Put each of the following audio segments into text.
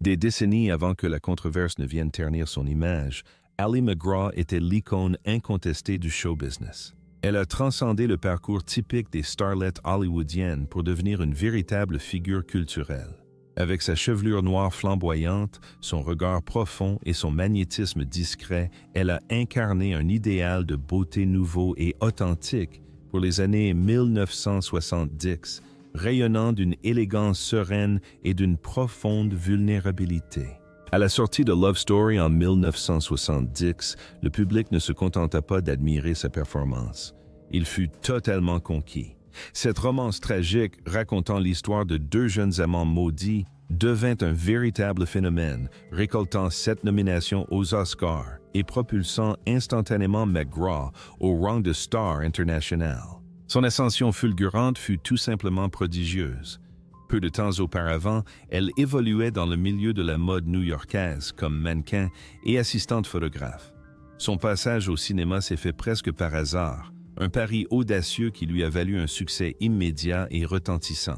Des décennies avant que la controverse ne vienne ternir son image, Ali MacGraw était l'icône incontestée du show business. Elle a transcendé le parcours typique des starlettes hollywoodiennes pour devenir une véritable figure culturelle. Avec sa chevelure noire flamboyante, son regard profond et son magnétisme discret, elle a incarné un idéal de beauté nouveau et authentique pour les années 1970, rayonnant d'une élégance sereine et d'une profonde vulnérabilité. À la sortie de Love Story en 1970, le public ne se contenta pas d'admirer sa performance. Il fut totalement conquis. Cette romance tragique, racontant l'histoire de deux jeunes amants maudits, devint un véritable phénomène, récoltant 7 nominations aux Oscars et propulsant instantanément MacGraw au rang de star international. Son ascension fulgurante fut tout simplement prodigieuse. Peu de temps auparavant, elle évoluait dans le milieu de la mode new-yorkaise comme mannequin et assistante photographe. Son passage au cinéma s'est fait presque par hasard, un pari audacieux qui lui a valu un succès immédiat et retentissant.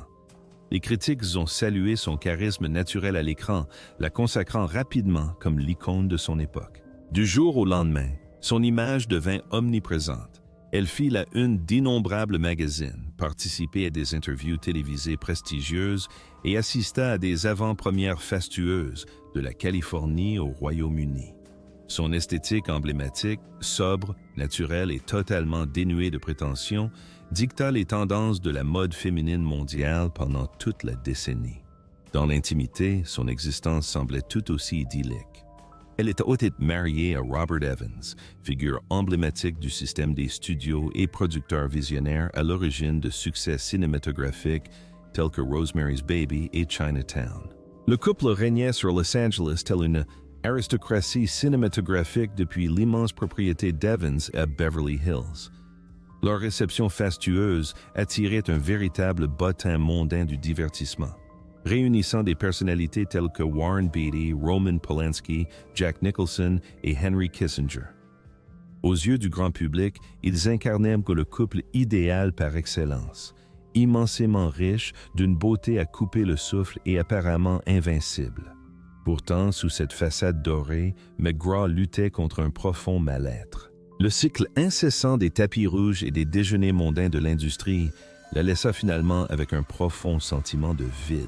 Les critiques ont salué son charisme naturel à l'écran, la consacrant rapidement comme l'icône de son époque. Du jour au lendemain, son image devint omniprésente. Elle fit la une d'innombrables magazines, participait à des interviews télévisées prestigieuses et assista à des avant-premières fastueuses de la Californie au Royaume-Uni. Son esthétique emblématique, sobre, naturelle et totalement dénuée de prétention, dicta les tendances de la mode féminine mondiale pendant toute la décennie. Dans l'intimité, son existence semblait tout aussi idyllique. Elle était mariée à Robert Evans, figure emblématique du système des studios et producteurs visionnaires à l'origine de succès cinématographiques tels que Rosemary's Baby et Chinatown. Le couple régnait sur Los Angeles tel une aristocratie cinématographique depuis l'immense propriété d'Evans à Beverly Hills. Leur réception fastueuse attirait un véritable bottin mondain du divertissement, réunissant des personnalités telles que Warren Beatty, Roman Polanski, Jack Nicholson et Henry Kissinger. Aux yeux du grand public, ils incarnaient le couple idéal par excellence, immensément riche, d'une beauté à couper le souffle et apparemment invincible. Pourtant, sous cette façade dorée, MacGraw luttait contre un profond mal-être. Le cycle incessant des tapis rouges et des déjeuners mondains de l'industrie la laissa finalement avec un profond sentiment de vide.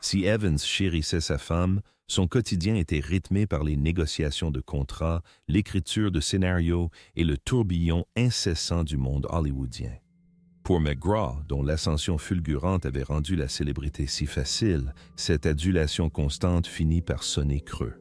Si Evans chérissait sa femme, son quotidien était rythmé par les négociations de contrats, l'écriture de scénarios et le tourbillon incessant du monde hollywoodien. Pour MacGraw, dont l'ascension fulgurante avait rendu la célébrité si facile, cette adulation constante finit par sonner creux.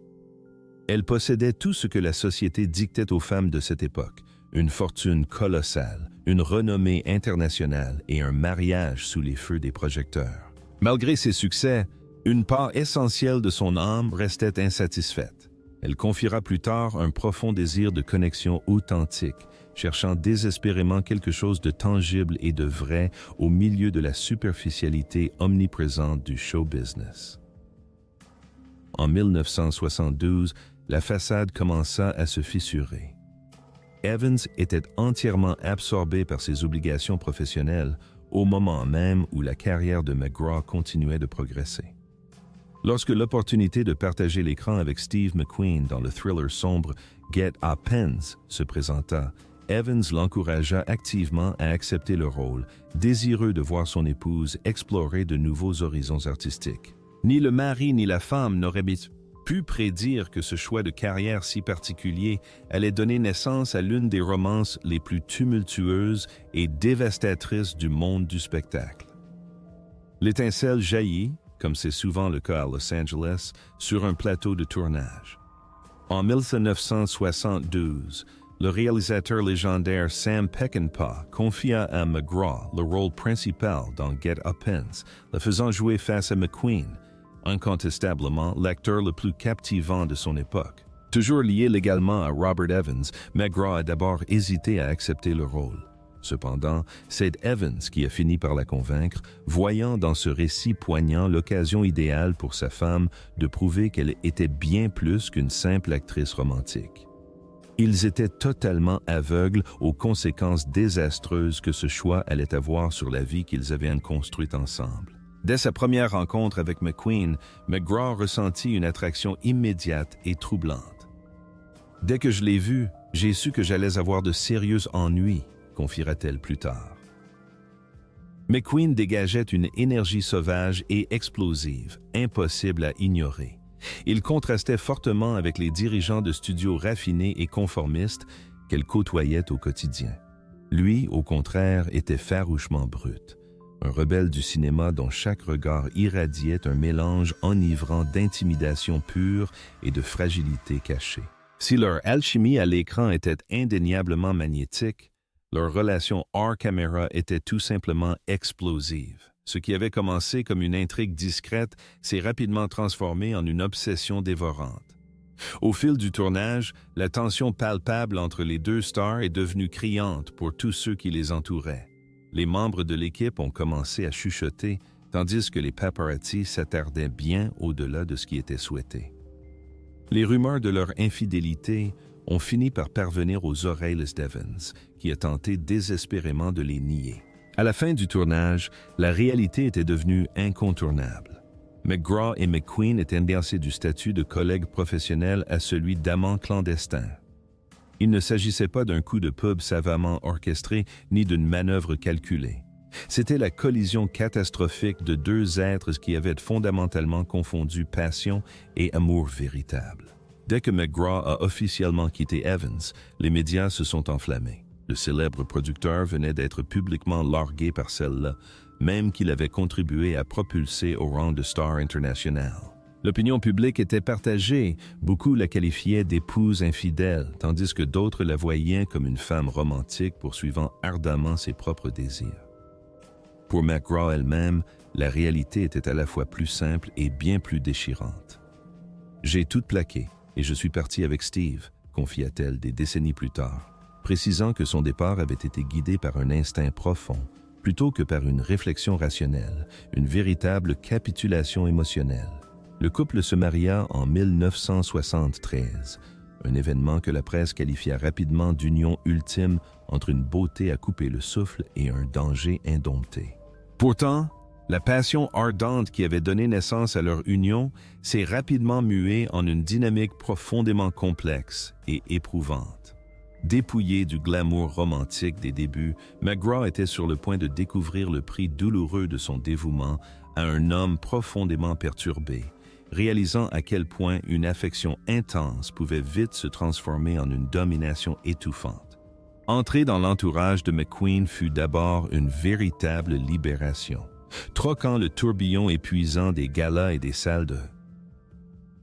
Elle possédait tout ce que la société dictait aux femmes de cette époque, une fortune colossale, une renommée internationale et un mariage sous les feux des projecteurs. Malgré ses succès, une part essentielle de son âme restait insatisfaite. Elle confiera plus tard un profond désir de connexion authentique, cherchant désespérément quelque chose de tangible et de vrai au milieu de la superficialité omniprésente du show business. En 1972, la façade commença à se fissurer. Evans était entièrement absorbé par ses obligations professionnelles au moment même où la carrière de MacGraw continuait de progresser. Lorsque l'opportunité de partager l'écran avec Steve McQueen dans le thriller sombre Get Up Pens se présenta, Evans l'encouragea activement à accepter le rôle, désireux de voir son épouse explorer de nouveaux horizons artistiques. Ni le mari ni la femme n'auraient pu prédire que ce choix de carrière si particulier allait donner naissance à l'une des romances les plus tumultueuses et dévastatrices du monde du spectacle. L'étincelle jaillit, comme c'est souvent le cas à Los Angeles, sur un plateau de tournage. En 1972, le réalisateur légendaire Sam Peckinpah confia à MacGraw le rôle principal dans Get Up Pens, le faisant jouer face à McQueen, incontestablement l'acteur le plus captivant de son époque. Toujours lié légalement à Robert Evans, MacGraw a d'abord hésité à accepter le rôle. Cependant, c'est Evans qui a fini par la convaincre, voyant dans ce récit poignant l'occasion idéale pour sa femme de prouver qu'elle était bien plus qu'une simple actrice romantique. Ils étaient totalement aveugles aux conséquences désastreuses que ce choix allait avoir sur la vie qu'ils avaient construite ensemble. Dès sa première rencontre avec McQueen, McGraw ressentit une attraction immédiate et troublante. « Dès que je l'ai vu, j'ai su que j'allais avoir de sérieux ennuis », confiera-t-elle plus tard. McQueen dégageait une énergie sauvage et explosive, impossible à ignorer. Il contrastait fortement avec les dirigeants de studios raffinés et conformistes qu'elle côtoyait au quotidien. Lui, au contraire, était farouchement brut. Un rebelle du cinéma dont chaque regard irradiait un mélange enivrant d'intimidation pure et de fragilité cachée. Si leur alchimie à l'écran était indéniablement magnétique, leur relation hors caméra était tout simplement explosive. Ce qui avait commencé comme une intrigue discrète s'est rapidement transformé en une obsession dévorante. Au fil du tournage, la tension palpable entre les deux stars est devenue criante pour tous ceux qui les entouraient. Les membres de l'équipe ont commencé à chuchoter, tandis que les paparazzi s'attardaient bien au-delà de ce qui était souhaité. Les rumeurs de leur infidélité ont fini par parvenir aux oreilles d'Evans, qui a tenté désespérément de les nier. À la fin du tournage, la réalité était devenue incontournable. McGraw et McQueen étaient passés du statut de collègues professionnels à celui d'amants clandestins. Il ne s'agissait pas d'un coup de pub savamment orchestré ni d'une manœuvre calculée. C'était la collision catastrophique de deux êtres qui avaient fondamentalement confondu passion et amour véritable. Dès que McGraw a officiellement quitté Evans, les médias se sont enflammés. Le célèbre producteur venait d'être publiquement largué par celle-là, même qu'il avait contribué à propulser au rang de star international. L'opinion publique était partagée, beaucoup la qualifiaient d'épouse infidèle, tandis que d'autres la voyaient comme une femme romantique poursuivant ardemment ses propres désirs. Pour McGraw elle-même, la réalité était à la fois plus simple et bien plus déchirante. « J'ai tout plaqué et je suis parti avec Steve », confia-t-elle des décennies plus tard, précisant que son départ avait été guidé par un instinct profond, plutôt que par une réflexion rationnelle, une véritable capitulation émotionnelle. Le couple se maria en 1973, un événement que la presse qualifia rapidement d'union ultime entre une beauté à couper le souffle et un danger indompté. Pourtant, la passion ardente qui avait donné naissance à leur union s'est rapidement muée en une dynamique profondément complexe et éprouvante. Dépouillé du glamour romantique des débuts, McGraw était sur le point de découvrir le prix douloureux de son dévouement à un homme profondément perturbé, réalisant à quel point une affection intense pouvait vite se transformer en une domination étouffante. Entrer dans l'entourage de McQueen fut d'abord une véritable libération, troquant le tourbillon épuisant des galas et des salles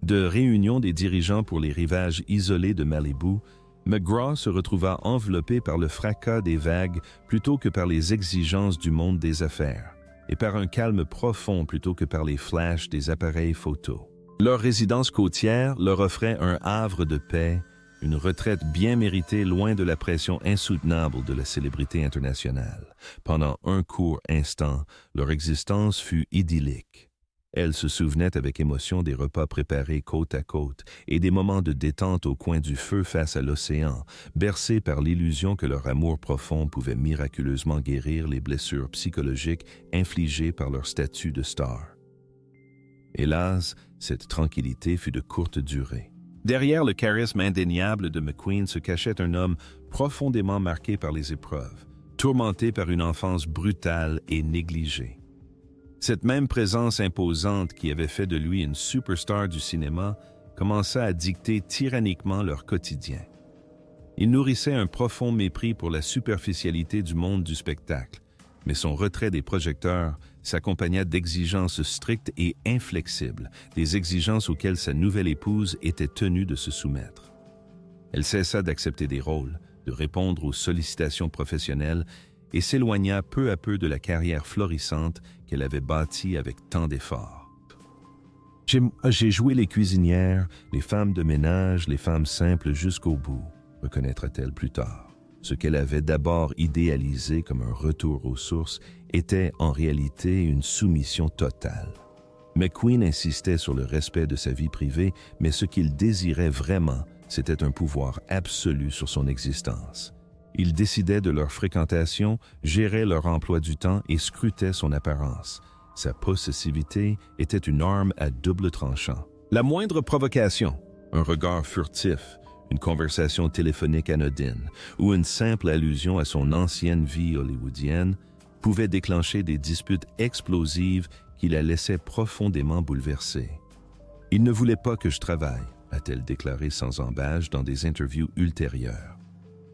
de réunion des dirigeants pour les rivages isolés de Malibu. McGraw se retrouva enveloppé par le fracas des vagues plutôt que par les exigences du monde des affaires, et par un calme profond plutôt que par les flashs des appareils photo. Leur résidence côtière leur offrait un havre de paix, une retraite bien méritée loin de la pression insoutenable de la célébrité internationale. Pendant un court instant, leur existence fut idyllique. Elle se souvenait avec émotion des repas préparés côte à côte et des moments de détente au coin du feu face à l'océan, bercés par l'illusion que leur amour profond pouvait miraculeusement guérir les blessures psychologiques infligées par leur statut de star. Hélas, cette tranquillité fut de courte durée. Derrière le charisme indéniable de McQueen se cachait un homme profondément marqué par les épreuves, tourmenté par une enfance brutale et négligée. Cette même présence imposante qui avait fait de lui une superstar du cinéma commença à dicter tyranniquement leur quotidien. Il nourrissait un profond mépris pour la superficialité du monde du spectacle, mais son retrait des projecteurs s'accompagna d'exigences strictes et inflexibles, des exigences auxquelles sa nouvelle épouse était tenue de se soumettre. Elle cessa d'accepter des rôles, de répondre aux sollicitations professionnelles et s'éloigna peu à peu de la carrière florissante qu'elle avait bâtie avec tant d'efforts. J'ai joué les cuisinières, les femmes de ménage, les femmes simples jusqu'au bout, reconnaîtra-t-elle plus tard. Ce qu'elle avait d'abord idéalisé comme un retour aux sources était en réalité une soumission totale. McQueen insistait sur le respect de sa vie privée, mais ce qu'il désirait vraiment, c'était un pouvoir absolu sur son existence. Il décidait de leur fréquentation, gérait leur emploi du temps et scrutait son apparence. Sa possessivité était une arme à double tranchant. La moindre provocation, un regard furtif, une conversation téléphonique anodine ou une simple allusion à son ancienne vie hollywoodienne pouvait déclencher des disputes explosives qui la laissaient profondément bouleversée. « Il ne voulait pas que je travaille », a-t-elle déclaré sans ambages dans des interviews ultérieures.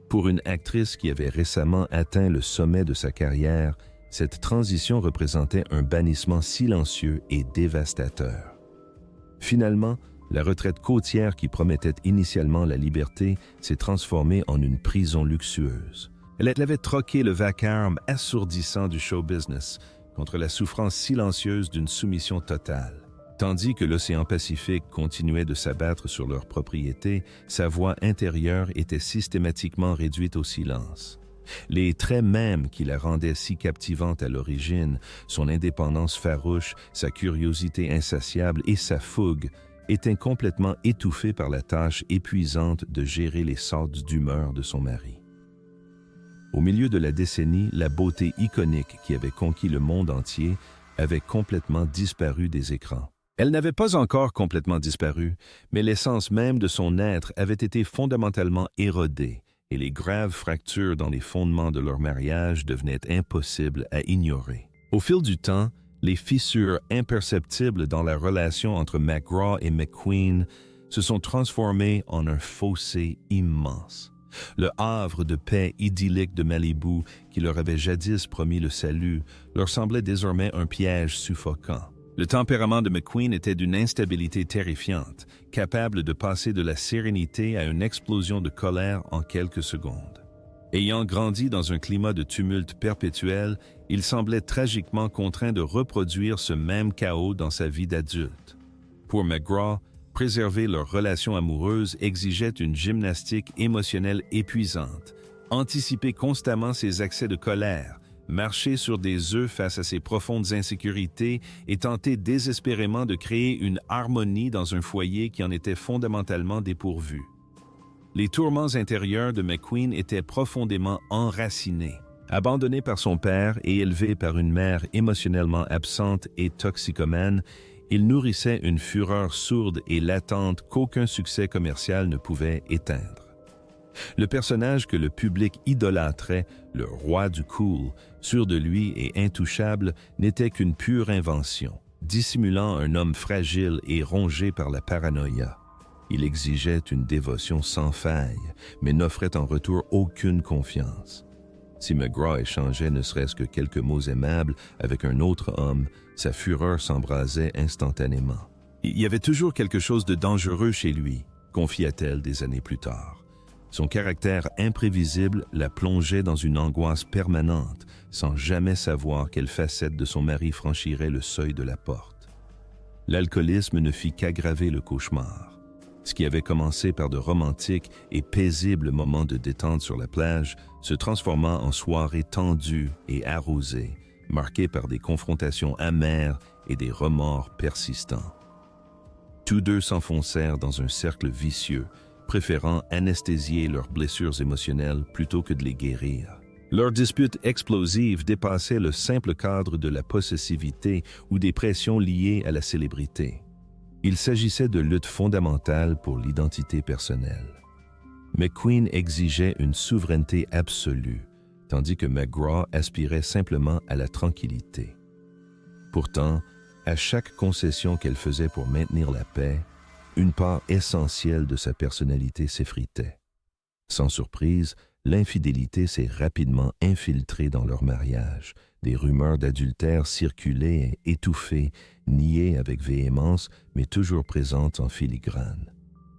Pour une actrice qui avait récemment atteint le sommet de sa carrière, cette transition représentait un bannissement silencieux et dévastateur. Finalement, la retraite côtière qui promettait initialement la liberté s'est transformée en une prison luxueuse. Elle avait troqué le vacarme assourdissant du show business contre la souffrance silencieuse d'une soumission totale. Tandis que l'océan Pacifique continuait de s'abattre sur leurs propriétés, sa voix intérieure était systématiquement réduite au silence. Les traits mêmes qui la rendaient si captivante à l'origine, son indépendance farouche, sa curiosité insatiable et sa fougue, étaient complètement étouffés par la tâche épuisante de gérer les sortes d'humeur de son mari. Au milieu de la décennie, la beauté iconique qui avait conquis le monde entier avait complètement disparu des écrans. Elle n'avait pas encore complètement disparu, mais l'essence même de son être avait été fondamentalement érodée et les graves fractures dans les fondements de leur mariage devenaient impossibles à ignorer. Au fil du temps, les fissures imperceptibles dans la relation entre McGraw et McQueen se sont transformées en un fossé immense. Le havre de paix idyllique de Malibu, qui leur avait jadis promis le salut, leur semblait désormais un piège suffocant. Le tempérament de McQueen était d'une instabilité terrifiante, capable de passer de la sérénité à une explosion de colère en quelques secondes. Ayant grandi dans un climat de tumulte perpétuel, il semblait tragiquement contraint de reproduire ce même chaos dans sa vie d'adulte. Pour McGraw, préserver leur relation amoureuse exigeait une gymnastique émotionnelle épuisante, anticiper constamment ses accès de colère, marcher sur des œufs face à ses profondes insécurités et tenter désespérément de créer une harmonie dans un foyer qui en était fondamentalement dépourvu. Les tourments intérieurs de McQueen étaient profondément enracinés. Abandonné par son père et élevé par une mère émotionnellement absente et toxicomane, il nourrissait une fureur sourde et latente qu'aucun succès commercial ne pouvait éteindre. Le personnage que le public idolâtrait, le roi du cool, sûr de lui et intouchable, n'était qu'une pure invention, dissimulant un homme fragile et rongé par la paranoïa. Il exigeait une dévotion sans faille, mais n'offrait en retour aucune confiance. Si McGraw échangeait ne serait-ce que quelques mots aimables avec un autre homme, sa fureur s'embrasait instantanément. Il y avait toujours quelque chose de dangereux chez lui, confia-t-elle des années plus tard. Son caractère imprévisible la plongeait dans une angoisse permanente, sans jamais savoir quelle facette de son mari franchirait le seuil de la porte. L'alcoolisme ne fit qu'aggraver le cauchemar. Ce qui avait commencé par de romantiques et paisibles moments de détente sur la plage se transforma en soirées tendues et arrosées, marquées par des confrontations amères et des remords persistants. Tous deux s'enfoncèrent dans un cercle vicieux, préférant anesthésier leurs blessures émotionnelles plutôt que de les guérir. Leur dispute explosive dépassait le simple cadre de la possessivité ou des pressions liées à la célébrité. Il s'agissait de luttes fondamentales pour l'identité personnelle. McQueen exigeait une souveraineté absolue, tandis que McGraw aspirait simplement à la tranquillité. Pourtant, à chaque concession qu'elle faisait pour maintenir la paix, une part essentielle de sa personnalité s'effritait. Sans surprise, l'infidélité s'est rapidement infiltrée dans leur mariage. Des rumeurs d'adultère circulaient, étouffées, niées avec véhémence, mais toujours présentes en filigrane.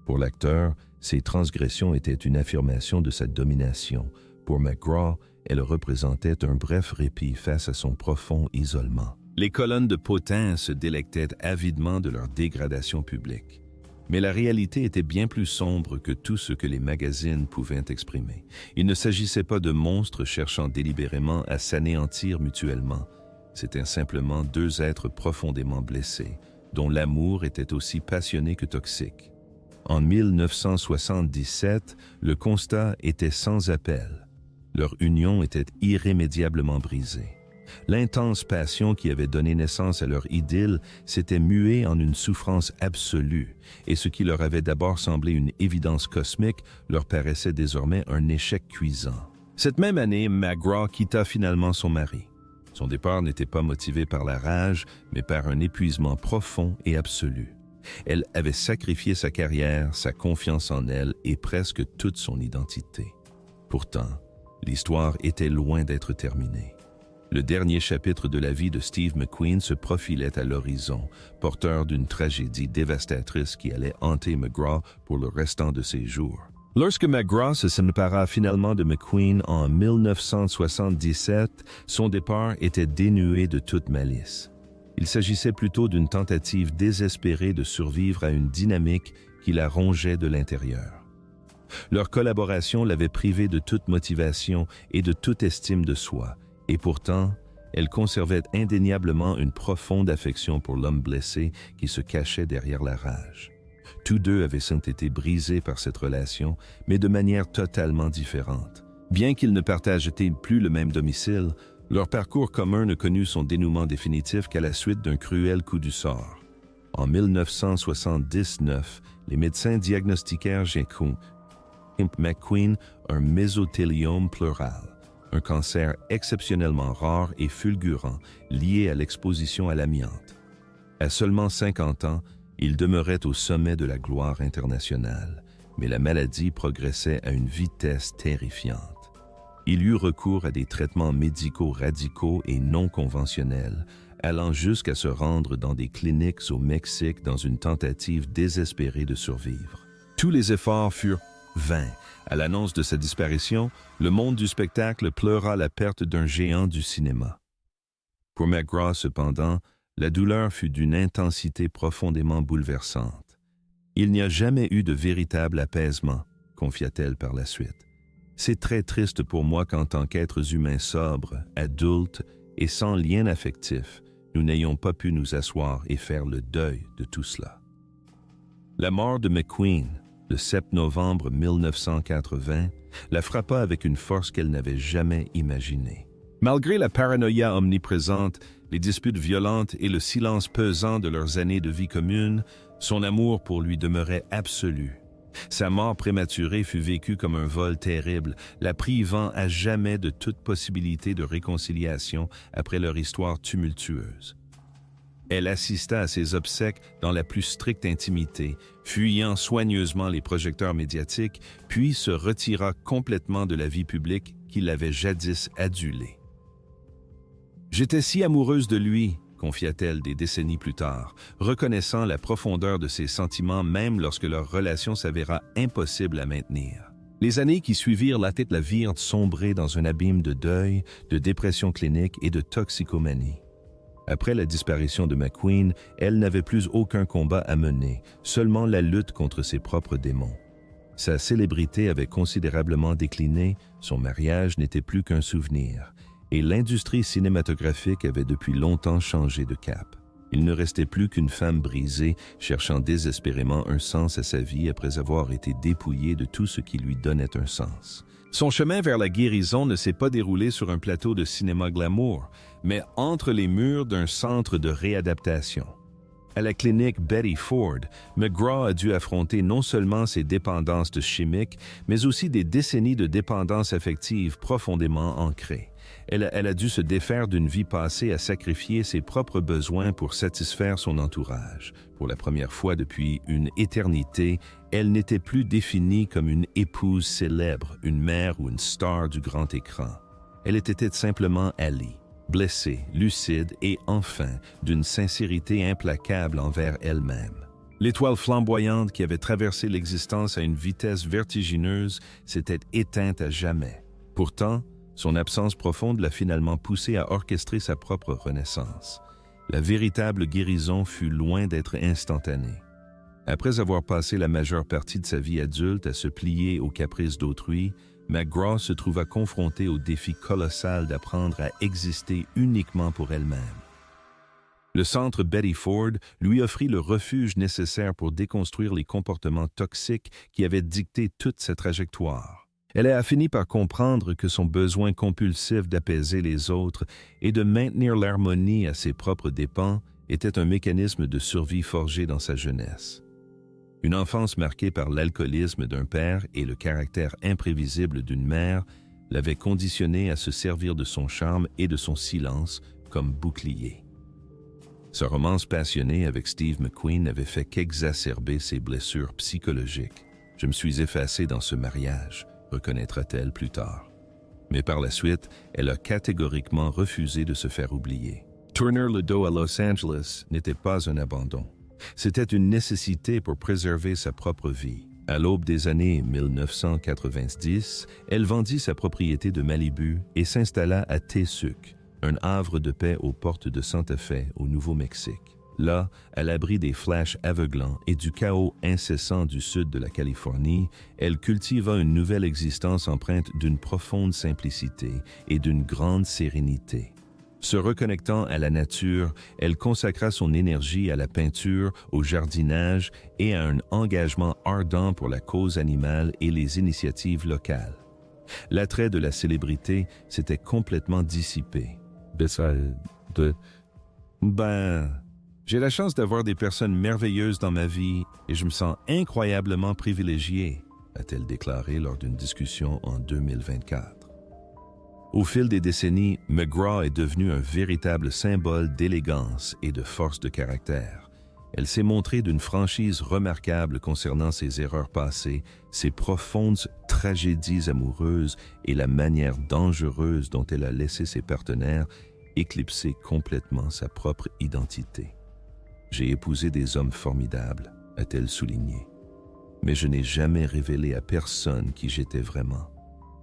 Pour l'acteur, ces transgressions étaient une affirmation de sa domination. Pour McGraw, elles représentaient un bref répit face à son profond isolement. Les colonnes de potins se délectaient avidement de leur dégradation publique. Mais la réalité était bien plus sombre que tout ce que les magazines pouvaient exprimer. Il ne s'agissait pas de monstres cherchant délibérément à s'anéantir mutuellement. C'étaient simplement deux êtres profondément blessés, dont l'amour était aussi passionné que toxique. En 1977, le constat était sans appel. Leur union était irrémédiablement brisée. L'intense passion qui avait donné naissance à leur idylle s'était muée en une souffrance absolue, et ce qui leur avait d'abord semblé une évidence cosmique leur paraissait désormais un échec cuisant. Cette même année, McGraw quitta finalement son mari. Son départ n'était pas motivé par la rage, mais par un épuisement profond et absolu. Elle avait sacrifié sa carrière, sa confiance en elle et presque toute son identité. Pourtant, l'histoire était loin d'être terminée. Le dernier chapitre de la vie de Steve McQueen se profilait à l'horizon, porteur d'une tragédie dévastatrice qui allait hanter McGraw pour le restant de ses jours. Lorsque McGraw se sépara finalement de McQueen en 1977, son départ était dénué de toute malice. Il s'agissait plutôt d'une tentative désespérée de survivre à une dynamique qui la rongeait de l'intérieur. Leur collaboration l'avait privée de toute motivation et de toute estime de soi, et pourtant, elle conservait indéniablement une profonde affection pour l'homme blessé qui se cachait derrière la rage. Tous deux avaient sans été brisés par cette relation, mais de manière totalement différente. Bien qu'ils ne partageaient plus le même domicile, leur parcours commun ne connut son dénouement définitif qu'à la suite d'un cruel coup du sort. En 1979, les médecins diagnostiquèrent chez McQueen un mésothéliome pleural, un cancer exceptionnellement rare et fulgurant lié à l'exposition à l'amiante. À seulement 50 ans, il demeurait au sommet de la gloire internationale, mais la maladie progressait à une vitesse terrifiante. Il eut recours à des traitements médicaux radicaux et non conventionnels, allant jusqu'à se rendre dans des cliniques au Mexique dans une tentative désespérée de survivre. Tous les efforts furent vains. À l'annonce de sa disparition, le monde du spectacle pleura la perte d'un géant du cinéma. Pour McGraw, cependant, la douleur fut d'une intensité profondément bouleversante. Il n'y a jamais eu de véritable apaisement, confia-t-elle par la suite. C'est très triste pour moi qu'en tant qu'êtres humains sobres, adultes et sans lien affectif, nous n'ayons pas pu nous asseoir et faire le deuil de tout cela. La mort de McQueen, le 7 novembre 1980, la frappa avec une force qu'elle n'avait jamais imaginée. Malgré la paranoïa omniprésente, les disputes violentes et le silence pesant de leurs années de vie commune, son amour pour lui demeurait absolu. Sa mort prématurée fut vécue comme un vol terrible, la privant à jamais de toute possibilité de réconciliation après leur histoire tumultueuse. Elle assista à ses obsèques dans la plus stricte intimité, fuyant soigneusement les projecteurs médiatiques, puis se retira complètement de la vie publique qui l'avait jadis adulée. « J'étais si amoureuse de lui », confia-t-elle des décennies plus tard, reconnaissant la profondeur de ses sentiments même lorsque leur relation s'avéra impossible à maintenir. Les années qui suivirent la virent sombrer dans un abîme de deuil, de dépression clinique et de toxicomanie. Après la disparition de McQueen, elle n'avait plus aucun combat à mener, seulement la lutte contre ses propres démons. Sa célébrité avait considérablement décliné, son mariage n'était plus qu'un souvenir, et l'industrie cinématographique avait depuis longtemps changé de cap. Il ne restait plus qu'une femme brisée, cherchant désespérément un sens à sa vie après avoir été dépouillée de tout ce qui lui donnait un sens. Son chemin vers la guérison ne s'est pas déroulé sur un plateau de cinéma glamour, mais entre les murs d'un centre de réadaptation. À la clinique Betty Ford, McGraw a dû affronter non seulement ses dépendances chimiques, mais aussi des décennies de dépendance affective profondément ancrées. Elle a dû se défaire d'une vie passée à sacrifier ses propres besoins pour satisfaire son entourage. Pour la première fois depuis une éternité, elle n'était plus définie comme une épouse célèbre, une mère ou une star du grand écran. Elle était simplement Allie, blessée, lucide et enfin d'une sincérité implacable envers elle-même. L'étoile flamboyante qui avait traversé l'existence à une vitesse vertigineuse s'était éteinte à jamais. Pourtant, son absence profonde l'a finalement poussée à orchestrer sa propre renaissance. La véritable guérison fut loin d'être instantanée. Après avoir passé la majeure partie de sa vie adulte à se plier aux caprices d'autrui, McGraw se trouva confrontée au défi colossal d'apprendre à exister uniquement pour elle-même. Le centre Betty Ford lui offrit le refuge nécessaire pour déconstruire les comportements toxiques qui avaient dicté toute sa trajectoire. Elle a fini par comprendre que son besoin compulsif d'apaiser les autres et de maintenir l'harmonie à ses propres dépens était un mécanisme de survie forgé dans sa jeunesse. Une enfance marquée par l'alcoolisme d'un père et le caractère imprévisible d'une mère l'avait conditionnée à se servir de son charme et de son silence comme bouclier. Sa romance passionnée avec Steve McQueen n'avait fait qu'exacerber ses blessures psychologiques. « Je me suis effacée dans ce mariage », reconnaîtra-t-elle plus tard. Mais par la suite, elle a catégoriquement refusé de se faire oublier. Tourner le dos à Los Angeles n'était pas un abandon. C'était une nécessité pour préserver sa propre vie. À l'aube des années 1990, elle vendit sa propriété de Malibu et s'installa à Tesuque, un havre de paix aux portes de Santa Fe, au Nouveau-Mexique. Là, à l'abri des flashs aveuglants et du chaos incessant du sud de la Californie, elle cultiva une nouvelle existence empreinte d'une profonde simplicité et d'une grande sérénité. Se reconnectant à la nature, elle consacra son énergie à la peinture, au jardinage et à un engagement ardent pour la cause animale et les initiatives locales. L'attrait de la célébrité s'était complètement dissipé. J'ai la chance d'avoir des personnes merveilleuses dans ma vie et je me sens incroyablement privilégiée, a-t-elle déclaré lors d'une discussion en 2024. Au fil des décennies, McGraw est devenue un véritable symbole d'élégance et de force de caractère. Elle s'est montrée d'une franchise remarquable concernant ses erreurs passées, ses profondes tragédies amoureuses et la manière dangereuse dont elle a laissé ses partenaires éclipser complètement sa propre identité. « J'ai épousé des hommes formidables », a-t-elle souligné. « Mais je n'ai jamais révélé à personne qui j'étais vraiment.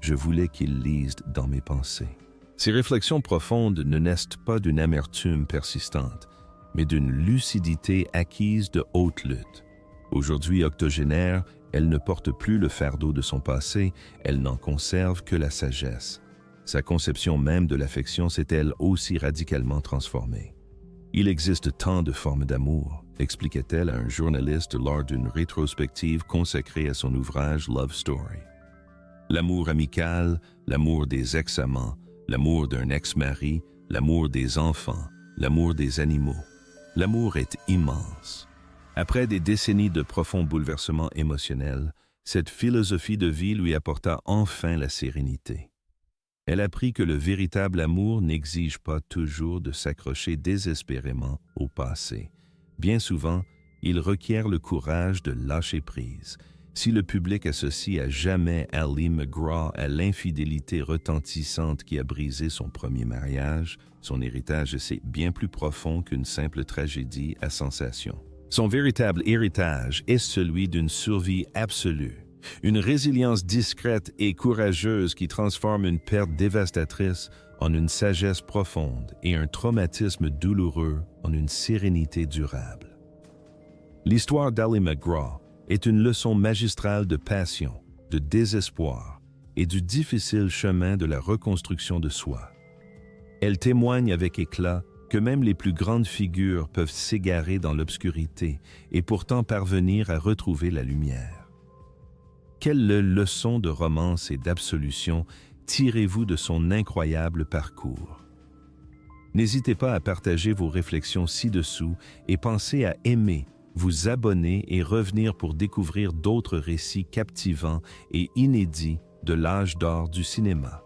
Je voulais qu'ils lisent dans mes pensées. » Ces réflexions profondes ne naissent pas d'une amertume persistante, mais d'une lucidité acquise de haute lutte. Aujourd'hui octogénaire, elle ne porte plus le fardeau de son passé, elle n'en conserve que la sagesse. Sa conception même de l'affection s'est elle aussi radicalement transformée. « Il existe tant de formes d'amour », expliquait-elle à un journaliste lors d'une rétrospective consacrée à son ouvrage Love Story. L'amour amical, l'amour des ex-amants, l'amour d'un ex-mari, l'amour des enfants, l'amour des animaux. L'amour est immense. Après des décennies de profonds bouleversements émotionnels, cette philosophie de vie lui apporta enfin la sérénité. Elle apprit que le véritable amour n'exige pas toujours de s'accrocher désespérément au passé. Bien souvent, il requiert le courage de lâcher prise. Si le public associe à jamais Ali McGraw à l'infidélité retentissante qui a brisé son premier mariage, son héritage est bien plus profond qu'une simple tragédie à sensation. Son véritable héritage est celui d'une survie absolue, une résilience discrète et courageuse qui transforme une perte dévastatrice en une sagesse profonde et un traumatisme douloureux en une sérénité durable. L'histoire d'Ali McGraw est une leçon magistrale de passion, de désespoir et du difficile chemin de la reconstruction de soi. Elle témoigne avec éclat que même les plus grandes figures peuvent s'égarer dans l'obscurité et pourtant parvenir à retrouver la lumière. Quelle leçon de romance et d'absolution tirez-vous de son incroyable parcours? N'hésitez pas à partager vos réflexions ci-dessous et pensez à aimer, vous abonner et revenir pour découvrir d'autres récits captivants et inédits de l'âge d'or du cinéma.